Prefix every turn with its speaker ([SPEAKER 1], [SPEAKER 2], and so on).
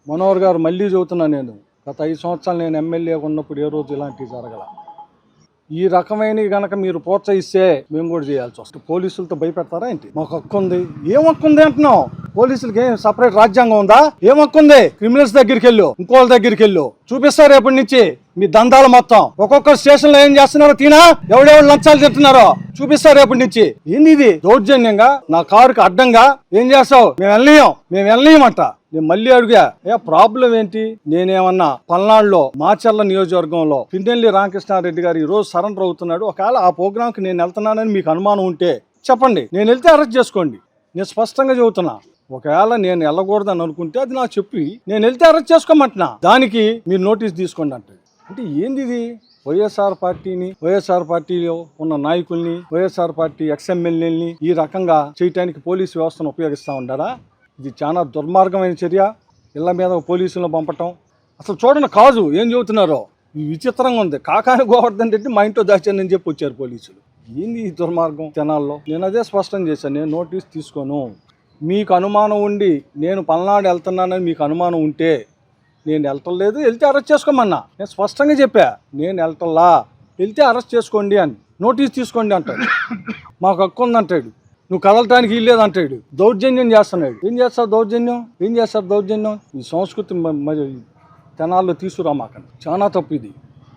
[SPEAKER 1] మనోహర్ గారు మళ్ళీ చెబుతున్నా, నేను గత 5 సంవత్సరాలు నేను ఎమ్మెల్యేగా ఉన్నప్పుడు ఏ రోజు ఇలాంటివి జరగల. ఈ రకమైనవి గనక మీరు ప్రోత్సహిస్తే మేము కూడా చేయాల్సి వస్తుంది. పోలీసులతో భయపెడతారా ఏంటి? మాకు హక్కు ఉంది. ఏం హక్కు ఉంది అంటున్నావు? పోలీసులకి ఏం సపరేట్ రాజ్యాంగం ఉందా? ఏం హక్కు ఉంది? క్రిమినల్స్ దగ్గరికి వెళ్ళు, ఇంకోళ్ళ దగ్గరికి వెళ్ళు, చూపిస్తారు రేపటి నుంచి మీ దందాలు మొత్తం. ఒక్కొక్క స్టేషన్ లో ఏం చేస్తున్నారో తినా, ఎవడెవడు లంచాలు తింటున్నారో చూపిస్తారు రేపటి నుంచి. ఏంది ఇది? దౌర్జన్యంగా నా కారుకి అడ్డంగా ఏం చేస్తావు? మేము వెళ్ళనీయమంట. నేను మళ్ళీ అడిగా, ప్రాబ్లం ఏంటి? నేనేమన్నా పల్నాడులో మాచర్ల నియోజకవర్గంలో పిన్నెల్లి రామకృష్ణారెడ్డి గారు ఈ రోజు సరెండర్ అవుతున్నాడు, ఒకవేళ ఆ ప్రోగ్రామ్ కి నేను వెళ్తున్నానని మీకు అనుమానం ఉంటే చెప్పండి, నేను వెళ్తే అరెస్ట్ చేసుకోండి. నేను స్పష్టంగా చెబుతున్నా, ఒకవేళ నేను వెళ్ళకూడదని అనుకుంటే అది నాకు చెప్పి నేను వెళ్తే అరెస్ట్ చేసుకోమంటున్నా, దానికి మీరు నోటీస్ తీసుకోండి అంటే ఏంది ఇది? వైఎస్ఆర్ పార్టీలో ఉన్న నాయకుల్ని, వైఎస్ఆర్ పార్టీ ఎక్స్ఎమ్మెల్యేలని ఈ రకంగా చేయటానికి పోలీసు వ్యవస్థను ఉపయోగిస్తూ ఉండారా? ఇది చాలా దుర్మార్గమైన చర్య. ఇళ్ల మీద పోలీసులను పంపటం అసలు చూడండి. కాజు ఏం చెబుతున్నారో ఈ విచిత్రంగా ఉంది. కాకాని గోవర్ధన్ రెడ్డి మా ఇంట్లో దాచానని చెప్పి వచ్చారు పోలీసులు. ఏంది ఈ దుర్మార్గం జనాల్లో? నేను అదే స్పష్టం చేశాను, నేను నోటీస్ తీసుకోను. మీకు అనుమానం ఉండి నేను పల్నాడు వెళ్తున్నానని మీకు అనుమానం ఉంటే నేను వెళ్ళటం వెళ్తే అరెస్ట్ చేసుకోమన్నా. నేను స్పష్టంగా చెప్పా, నేను వెళ్ళటంలా, వెళ్తే అరెస్ట్ చేసుకోండి అని, నోటీస్ తీసుకోండి అంటాడు. మాకు హక్కు ఉందంటాడు, నువ్వు కదలటానికి ఇల్లేదంటాడు. దౌర్జన్యం చేస్తున్నాడు. ఏం చేస్తారు దౌర్జన్యం? ఈ సంస్కృతి తెనాల్లో తీసుకురా మాకండి. చాలా తప్పు ఇది.